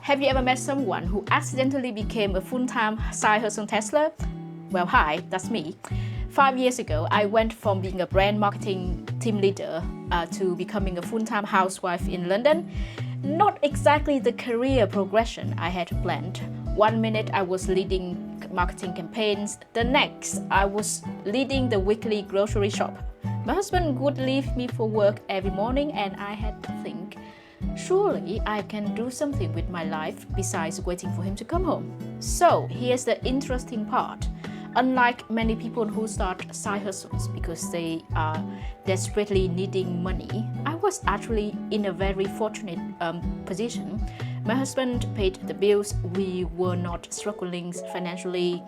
Have you ever met someone who accidentally became a full-time side hustle Tesla? Well, hi, that's me. 5 years ago, I went from being a brand marketing team leader to becoming a full-time housewife in London. Not exactly the career progression I had planned. One minute I was leading marketing campaigns, the next I was leading the weekly grocery shop. My husband would leave me for work every morning and I had to think, surely I can do something with my life besides waiting for him to come home. So here's the interesting part. Unlike many people who start side hustles because they are desperately needing money, I was actually in a very fortunate position. My husband paid the bills, we were not struggling financially,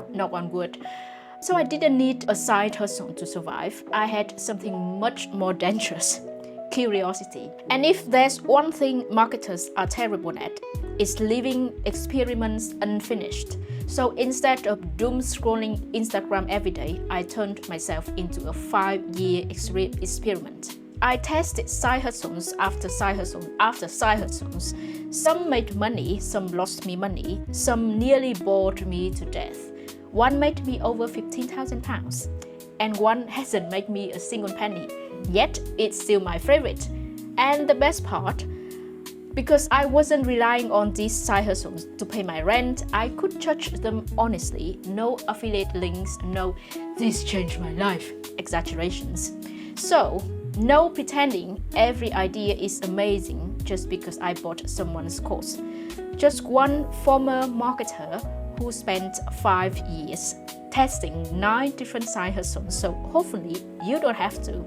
knock on wood. So I didn't need a side hustle to survive. I had something much more dangerous. Curiosity. And if there's one thing marketers are terrible at, it's leaving experiments unfinished. So instead of doom scrolling Instagram every day, I turned myself into a 5-year experiment. I tested side hustles after side hustle after side hustles. Some made money, some lost me money, some nearly bored me to death. One made me over £15,000 and one hasn't made me a single penny. Yet it's still my favorite. And the best part, because I wasn't relying on these side hustles to pay my rent, I could judge them honestly. No affiliate links, no "this changed my life" exaggerations. So, no pretending every idea is amazing just because I bought someone's course. Just one former marketer who spent 5 years testing 9 different side hustles, so hopefully you don't have to.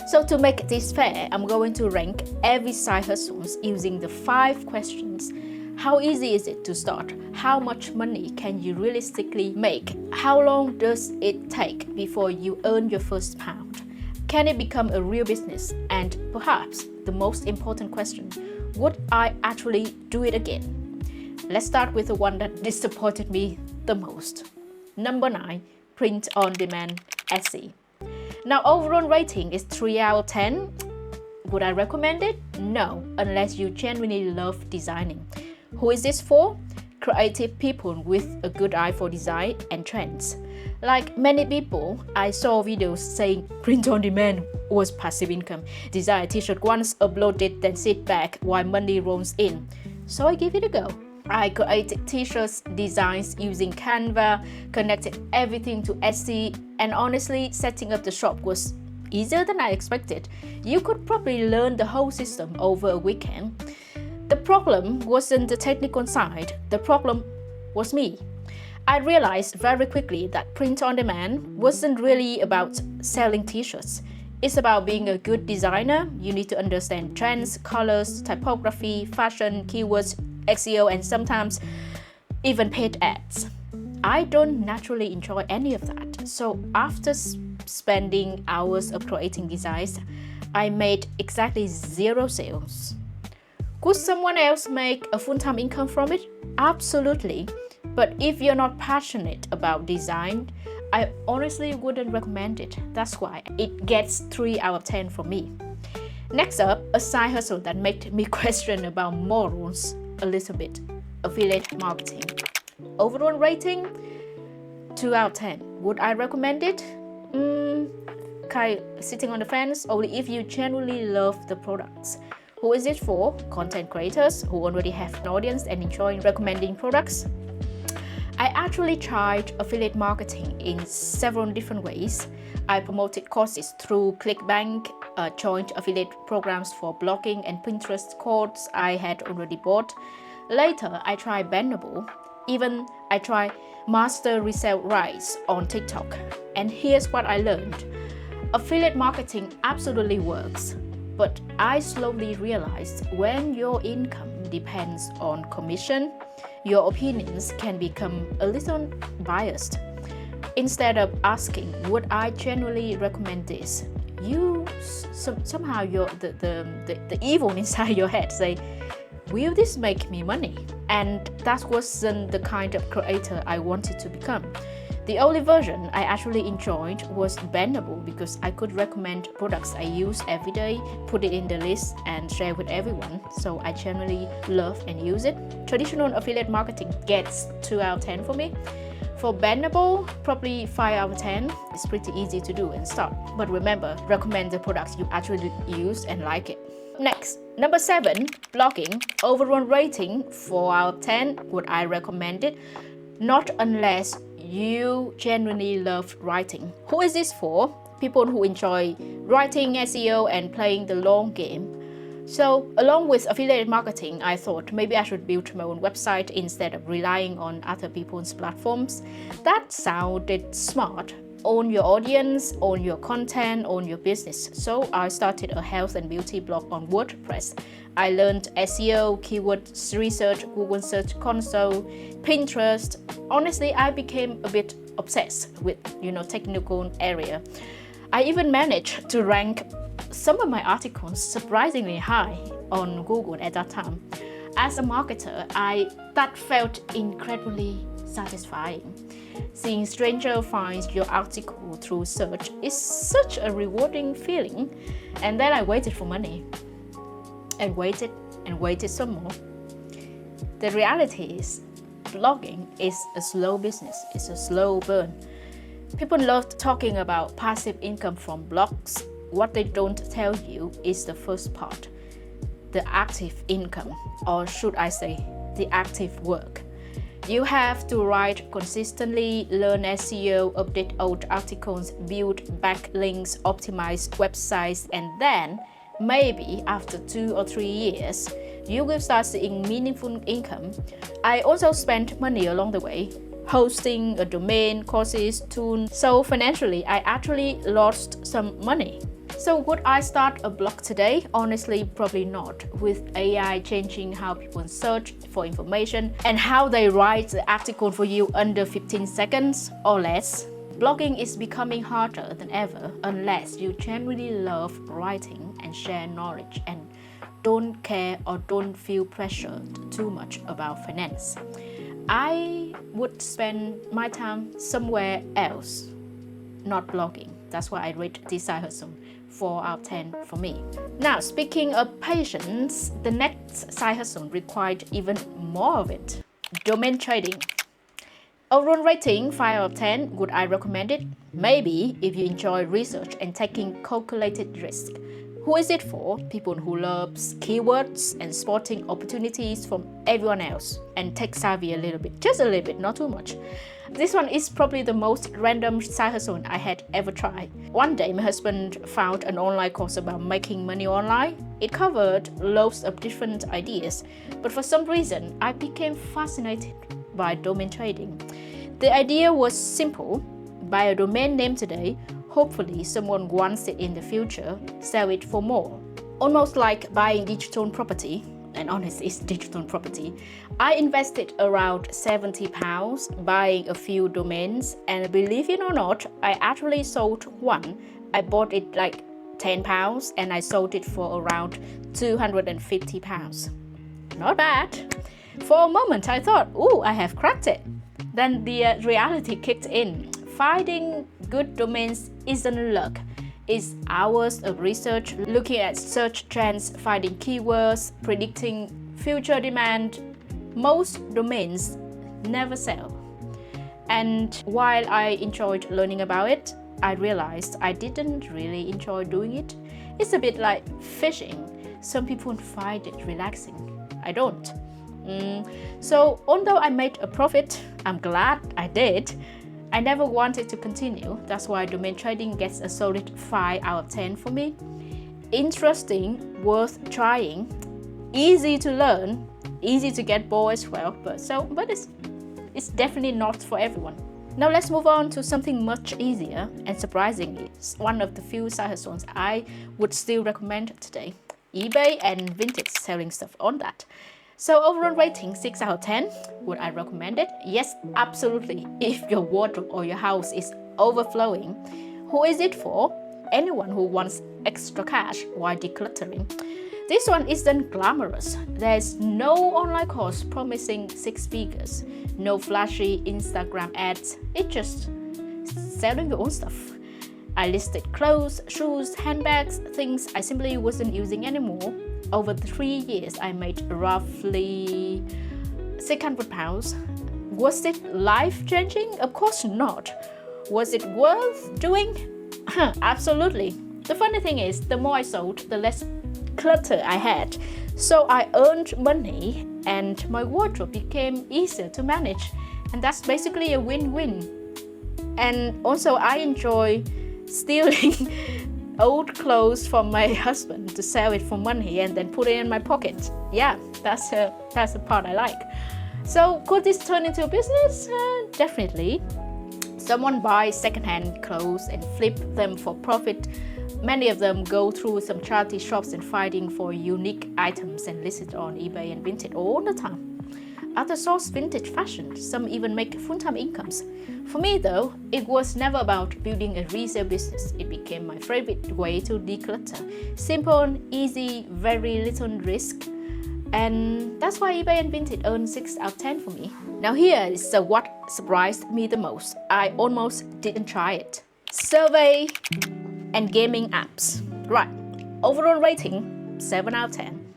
So to make this fair, I'm going to rank every side hustle using the 5 questions. How easy is it to start? How much money can you realistically make? How long does it take before you earn your first pound? Can it become a real business? And perhaps the most important question, would I actually do it again? Let's start with the one that disappointed me the most. Number 9, print on demand Etsy. Now overall rating is 3 out of 10. Would I recommend it? No, unless you genuinely love designing. Who is this for? Creative people with a good eye for design and trends. Like many people, I saw videos saying print on demand was passive income. Design a t-shirt once, upload it, then sit back while money rolls in. So I gave it a go. I created t-shirts designs using Canva, connected everything to Etsy, and honestly, setting up the shop was easier than I expected. You could probably learn the whole system over a weekend. The problem wasn't the technical side, the problem was me. I realized very quickly that print on demand wasn't really about selling t-shirts. It's about being a good designer. You need to understand trends, colors, typography, fashion, keywords, SEO, and sometimes even paid ads. I don't naturally enjoy any of that. So after spending hours of creating designs, I made exactly 0 sales. Could someone else make a full-time income from it? Absolutely. But if you're not passionate about design, I honestly wouldn't recommend it. That's why it gets 3 out of 10 for me. Next up, a side hustle that made me question about morals a little bit. Affiliate marketing. Overall rating, 2 out of 10. Would I recommend it? Sitting on the fence, only if you genuinely love the products. Who is it for? Content creators who already have an audience and enjoy recommending products. I actually tried affiliate marketing in several different ways. I promoted courses through ClickBank, joined affiliate programs for blogging and Pinterest courses I had already bought. Later, I tried Bendable. Even I tried master resale rights on TikTok. And here's what I learned. Affiliate marketing absolutely works. But I slowly realized when your income depends on commission, your opinions can become a little biased. Instead of asking, would I genuinely recommend this? Somehow the evil inside your head say, will this make me money? And that wasn't the kind of creator I wanted to become. The only version I actually enjoyed was bannable because I could recommend products I use every day, put it in the list and share with everyone, so I generally love and use it. Traditional affiliate marketing gets 2 out of 10 for me. For bannable, probably 5 out of 10. It's pretty easy to do and start. But remember, recommend the products you actually use and like it. Next, number 7, blogging. Overall rating, 4 out of 10. Would I recommend it? Not unless you genuinely love writing. Who is this for? People who enjoy writing, SEO, and playing the long game. So, along with affiliate marketing, I thought maybe I should build my own website instead of relying on other people's platforms. That sounded smart. Own your audience, own your content, own your business. So I started a health and beauty blog on WordPress. I learned SEO, keyword research, Google Search Console, Pinterest. Honestly, I became a bit obsessed with, technical area. I even managed to rank some of my articles surprisingly high on Google at that time. As a marketer, that felt incredibly satisfying. Seeing stranger finds your article through search is such a rewarding feeling. And then I waited for money. And waited some more. The reality is, blogging is a slow business. It's a slow burn. People love talking about passive income from blogs. What they don't tell you is the first part, the active income, or should I say, the active work. You have to write consistently, learn SEO, update old articles, build backlinks, optimize websites, and then maybe after 2 or 3 years, you will start seeing meaningful income. I also spent money along the way, hosting a domain, courses, tools. So financially, I actually lost some money. So would I start a blog today? Honestly, probably not. With AI changing how people search for information and how they write the article for you under 15 seconds or less, blogging is becoming harder than ever unless you genuinely love writing and share knowledge and don't care or don't feel pressured too much about finance. I would spend my time somewhere else, not blogging. That's why I rate this side hustle 4 out of 10 for me. Now, speaking of patience, the next side hustle required even more of it. Domain trading. Overall rating 5 out of 10. Would I recommend it? Maybe if you enjoy research and taking calculated risk. Who is it for? People who loves keywords and spotting opportunities from everyone else and tech savvy a little bit, just a little bit, not too much. This one is probably the most random side hustle I had ever tried. One day, my husband found an online course about making money online. It covered loads of different ideas, but for some reason, I became fascinated by domain trading. The idea was simple: buy a domain name today, hopefully someone wants it in the future, sell it for more. Almost like buying digital property, and honestly, it's digital property. I invested around £70 buying a few domains, and believe it or not, I actually sold one. I bought it like £10 and I sold it for around £250. Not bad. For a moment, I thought, ooh, I have cracked it. Then the reality kicked in. Finding good domains isn't luck. It's hours of research, looking at search trends, finding keywords, predicting future demand. Most domains never sell. And while I enjoyed learning about it, I realized I didn't really enjoy doing it. It's a bit like fishing. Some people find it relaxing. I don't. So although I made a profit, I'm glad I did. I never wanted to continue. That's why domain trading gets a solid 5 out of 10 for me. Interesting, worth trying, easy to learn, easy to get bored as well, but it's definitely not for everyone. Now let's move on to something much easier, and surprisingly, one of the few side hustles I would still recommend today. eBay and Vinted, selling stuff on that. So overall rating 6 out of 10. Would I recommend it? Yes, absolutely. If your wardrobe or your house is overflowing. Who is it for? Anyone who wants extra cash while decluttering. This one isn't glamorous. There's no online course promising 6 figures, no flashy Instagram ads. It's just selling your own stuff. I listed clothes, shoes, handbags, things I simply wasn't using anymore. Over the 3 years, I made roughly £600. Was it life-changing? Of course not. Was it worth doing? Absolutely. The funny thing is, the more I sold, the less clutter I had. So I earned money and my wardrobe became easier to manage. And that's basically a win-win. And also I enjoy stealing old clothes from my husband to sell it for money and then put it in my pocket. Yeah, that's the part I like. So could this turn into a business? Definitely. Someone buys secondhand clothes and flip them for profit. Many of them go through some charity shops and fighting for unique items and list it on eBay and Vinted all the time. Others source vintage fashion. Some even make full-time incomes. For me though, it was never about building a resale business. It became my favorite way to declutter. Simple, easy, very little risk. And that's why eBay and Vinted earn 6 out of 10 for me. Now here is what surprised me the most. I almost didn't try it. Survey and gaming apps. Right, overall rating, 7 out of 10.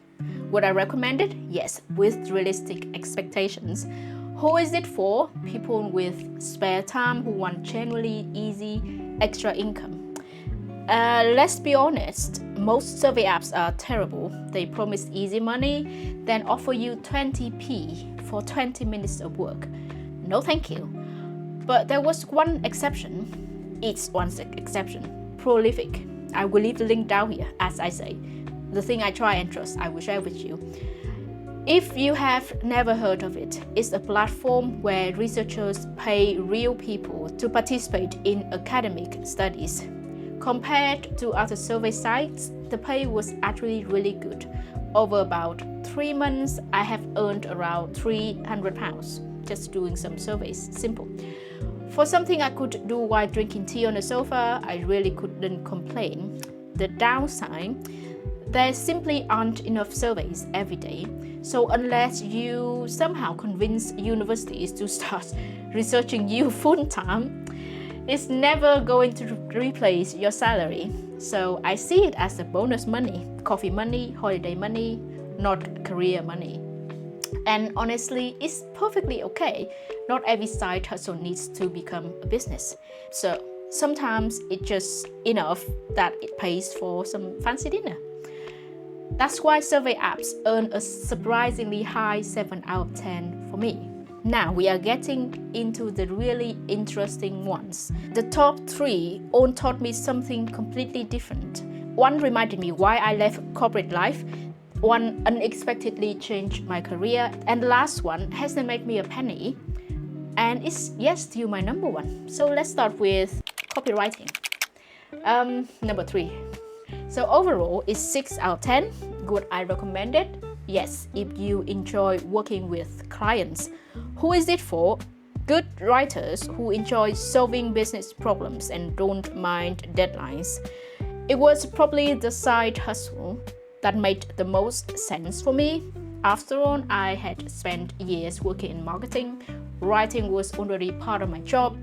Would I recommend it? Yes, with realistic expectations. Who is it for? People with spare time who want genuinely easy extra income. Let's be honest, most survey apps are terrible. They promise easy money, then offer you 20p for 20 minutes of work. No thank you. But there was one exception. It's one exception. Prolific. I will leave the link down here, as I say. The thing I try and trust, I will share with you. If you have never heard of it, it's a platform where researchers pay real people to participate in academic studies. Compared to other survey sites, the pay was actually really good. Over about 3 months, I have earned around £300 just doing some surveys. Simple. For something I could do while drinking tea on the sofa, I really couldn't complain. The downside, there simply aren't enough surveys every day. So unless you somehow convince universities to start researching you full-time, it's never going to replace your salary. So I see it as a bonus money, coffee money, holiday money, not career money. And honestly, it's perfectly okay. Not every side hustle needs to become a business. So sometimes it's just enough that it pays for some fancy dinner. That's why survey apps earn a surprisingly high 7 out of 10 for me. Now we are getting into the really interesting ones. The top 3 all taught me something completely different. One reminded me why I left corporate life. One unexpectedly changed my career. And the last one hasn't made me a penny. And it's still my number 1. So let's start with copywriting. Number 3. So overall, it's 6 out of 10. Would I recommend it? Yes, if you enjoy working with clients. Who is it for? Good writers who enjoy solving business problems and don't mind deadlines. It was probably the side hustle that made the most sense for me. After all, I had spent years working in marketing. Writing was already part of my job.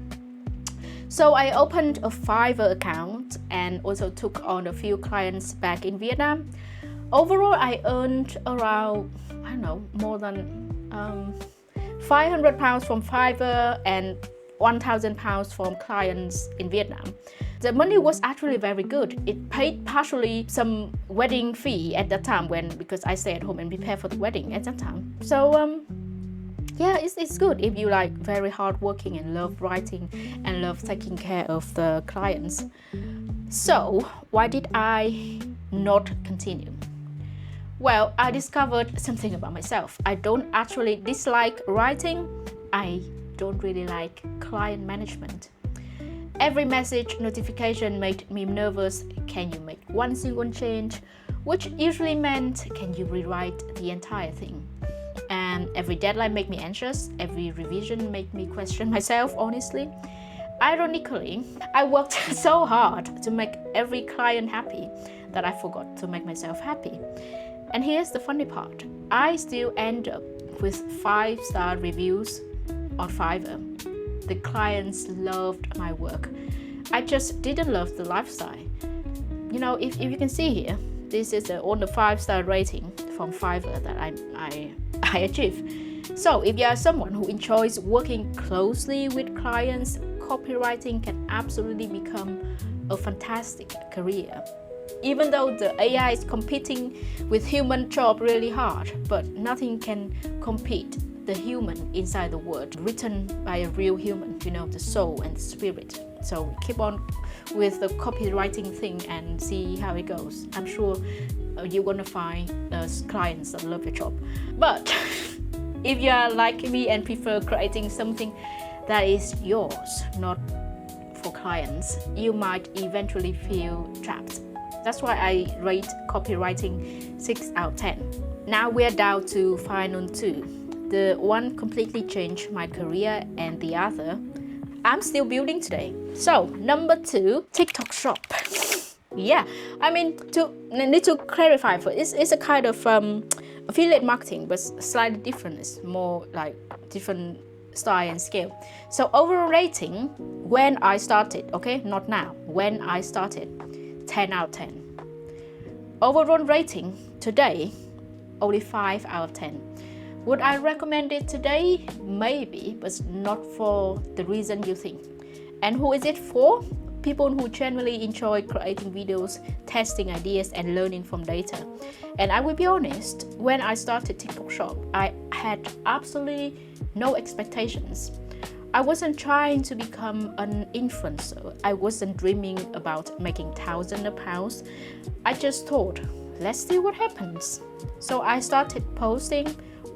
So I opened a Fiverr account and also took on a few clients back in Vietnam. Overall, I earned around, more than £500 from Fiverr and £1,000 from clients in Vietnam. The money was actually very good. It paid partially some wedding fee at that time because I stayed at home and prepared for the wedding at that time. So it's good if you like very hardworking and love writing and love taking care of the clients. So why did I not continue? Well, I discovered something about myself. I don't actually dislike writing. I don't really like client management. Every message notification made me nervous. Can you make one single change? Which usually meant, can you rewrite the entire thing? And every deadline made me anxious. Every revision made me question myself, honestly. Ironically, I worked so hard to make every client happy that I forgot to make myself happy. And here's the funny part. I still end up with 5-star reviews on Fiverr. The clients loved my work. I just didn't love the lifestyle. You know, if you can see here, this is on the 5-star rating from Fiverr that I achieved. So if you are someone who enjoys working closely with clients, copywriting can absolutely become a fantastic career. Even though the AI is competing with human job really hard, but nothing can compete the human inside the word written by a real human, you know, the soul and the spirit. So keep on with the copywriting thing and see how it goes. I'm sure you're gonna find clients that love your job. But if you are like me and prefer creating something that is yours, not for clients, you might eventually feel trapped. That's why I rate copywriting 6 out of 10. Now we're down to final 2. The one completely changed my career and the other I'm still building today. So number 2, TikTok shop. Yeah, I mean, need to clarify for it's a kind of affiliate marketing, but slightly different. It's more like different style and scale. So overall rating when I started, okay, not now, when I started, 10 out of 10. Overall rating today, only 5 out of 10. Would I recommend it today? Maybe, but not for the reason you think. And who is it for? People who genuinely enjoy creating videos, testing ideas, and learning from data. And I will be honest, when I started TikTok Shop, I had absolutely no expectations. I wasn't trying to become an influencer. I wasn't dreaming about making thousands of pounds. I just thought, let's see what happens. So I started posting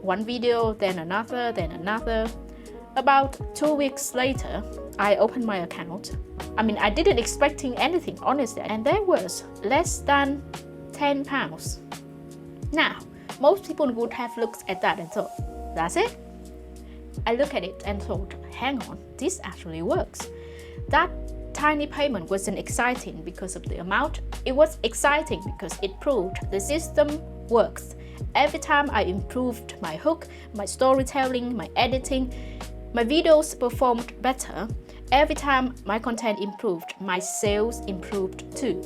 one video, then another. About 2 weeks later, I opened my account. I mean, I didn't expecting anything, honestly, and there was less than £10. Now, most people would have looked at that and thought, that's it? I looked at it and thought, hang on, this actually works. That tiny payment wasn't exciting because of the amount. It was exciting because it proved the system works. Every time I improved my hook, my storytelling, my editing, my videos performed better. Every time my content improved, my sales improved too.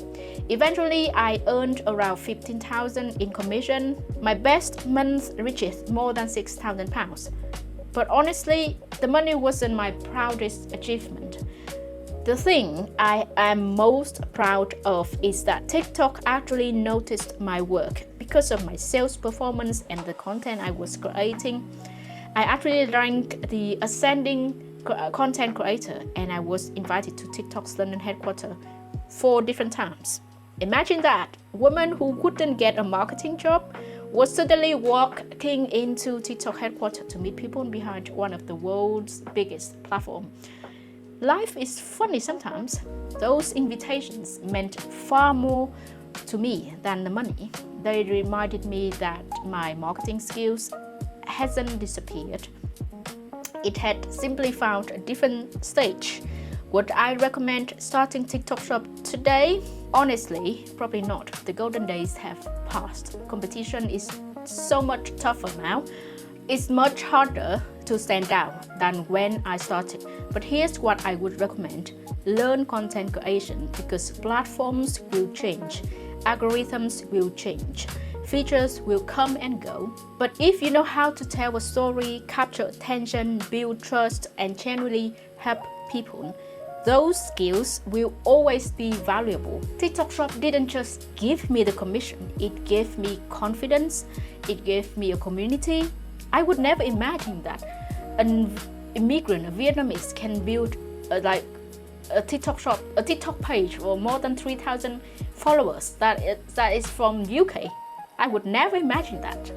Eventually, I earned around 15,000 in commission. My best month reached more than £6,000. But honestly, the money wasn't my proudest achievement. The thing I am most proud of is that TikTok actually noticed my work because of my sales performance and the content I was creating. I actually ranked the ascending content creator, and I was invited to TikTok's London headquarters 4 different times. Imagine that, a woman who couldn't get a marketing job was suddenly walking into TikTok headquarters to meet people behind one of the world's biggest platforms. Life is funny sometimes. Those invitations meant far more to me than the money. They reminded me that my marketing skills hasn't disappeared. It had simply found a different stage. Would I recommend starting TikTok Shop today? Honestly, probably not. The golden days have passed. Competition is so much tougher now. It's much harder to stand out than when I started. But here's what I would recommend. Learn content creation because platforms will change. Algorithms will change. Features will come and go. But if you know how to tell a story, capture attention, build trust, and genuinely help people, those skills will always be valuable. TikTok Shop didn't just give me the commission, it gave me confidence, it gave me a community. I would never imagine that an immigrant, a Vietnamese, can build a TikTok shop, a TikTok page for more than 3,000 followers that is from UK. I would never imagine that.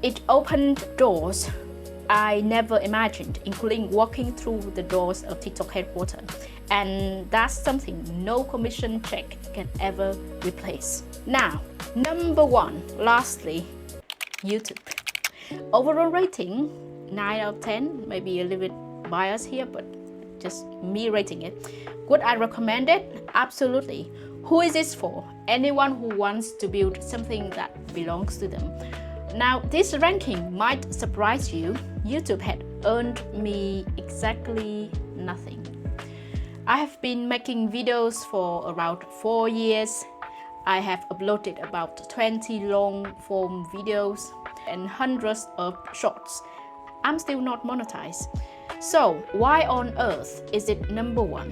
It opened doors I never imagined, including walking through the doors of TikTok headquarters. And that's something no commission check can ever replace. Now, number 1, lastly, YouTube. Overall rating, 9 out of 10, maybe a little bit biased here, but just me rating it. Would I recommend it? Absolutely. Who is this for? Anyone who wants to build something that belongs to them. Now, this ranking might surprise you. YouTube had earned me exactly nothing. I have been making videos for around 4 years. I have uploaded about 20 long-form videos and hundreds of shorts. I'm still not monetized. So why on earth is it number one?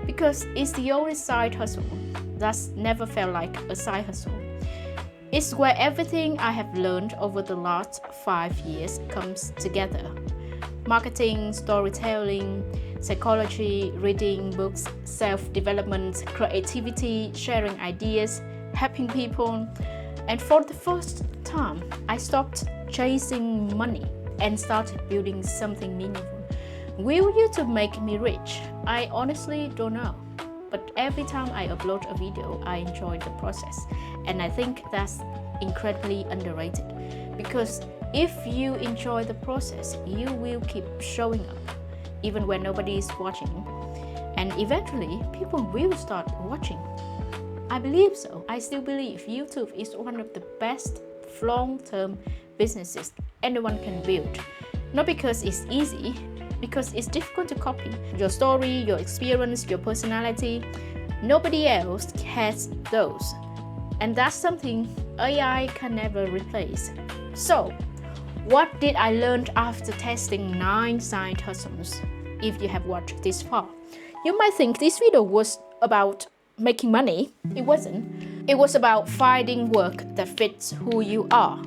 Because it's the only side hustle that's never felt like a side hustle. It's where everything I have learned over the last 5 years comes together. Marketing, storytelling, psychology, reading books, self-development, creativity, sharing ideas, helping people. And for the first time, I stopped chasing money and started building something meaningful. Will YouTube make me rich? I honestly don't know. But every time I upload a video, I enjoy the process. And I think that's incredibly underrated. Because if you enjoy the process, you will keep showing up, even when nobody is watching. And eventually, people will start watching. I believe so. I still believe YouTube is one of the best long-term businesses anyone can build. Not because it's easy, because it's difficult to copy. Your story, your experience, your personality, nobody else has those. And that's something AI can never replace. So, what did I learn after testing 9 side hustles? If you have watched this far, you might think this video was about making money. It wasn't. It was about finding work that fits who you are.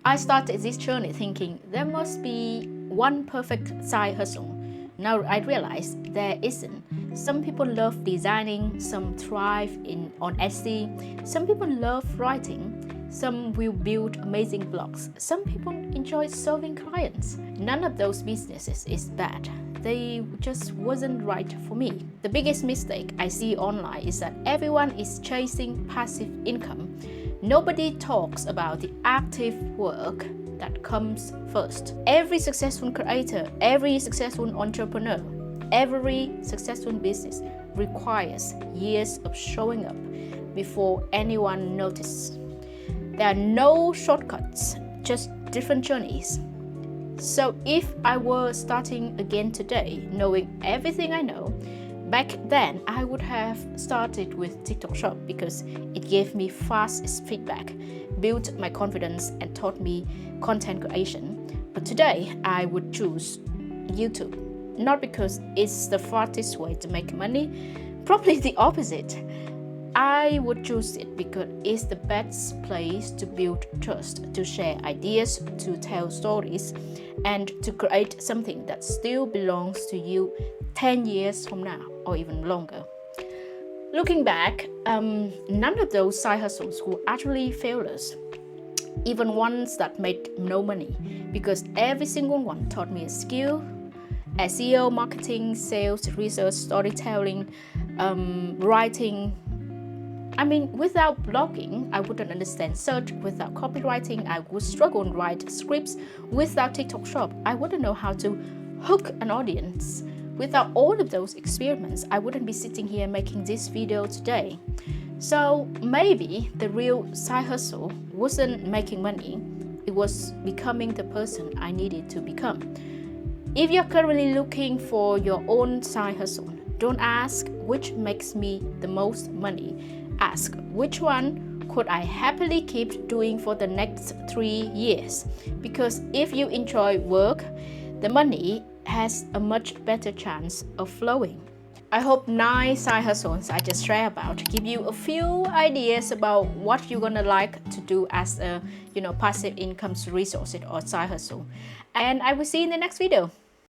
I started this journey thinking there must be one perfect side hustle. Now I realize there isn't. Some people love designing, some thrive on Etsy, some people love writing, some will build amazing blogs, some people enjoy serving clients. None of those businesses is bad. They just wasn't right for me. The biggest mistake I see online is that everyone is chasing passive income. Nobody talks about the active work that comes first. Every successful creator, every successful entrepreneur, every successful business requires years of showing up before anyone notices. There are no shortcuts, just different journeys. So if I were starting again today, knowing everything I know, back then I would have started with TikTok Shop because it gave me fast feedback, built my confidence and taught me content creation. But today I would choose YouTube, not because it's the fastest way to make money, probably the opposite. I would choose it because it's the best place to build trust, to share ideas, to tell stories, and to create something that still belongs to you 10 years from now or even longer. Looking back, none of those side hustles were actually failures, even ones that made no money, because every single one taught me a skill: SEO, marketing, sales, research, storytelling, writing. I mean, without blogging, I wouldn't understand search. Without copywriting, I would struggle to write scripts. Without TikTok Shop, I wouldn't know how to hook an audience. Without all of those experiments, I wouldn't be sitting here making this video today. So maybe the real side hustle wasn't making money, it was becoming the person I needed to become. If you're currently looking for your own side hustle, don't ask which makes me the most money. Ask which one could I happily keep doing for the next 3 years. Because if you enjoy work, the money has a much better chance of flowing. I hope 9 side hustles I just shared about give you a few ideas about what you're gonna like to do as a passive income resource or side hustle. And I will see you in the next video.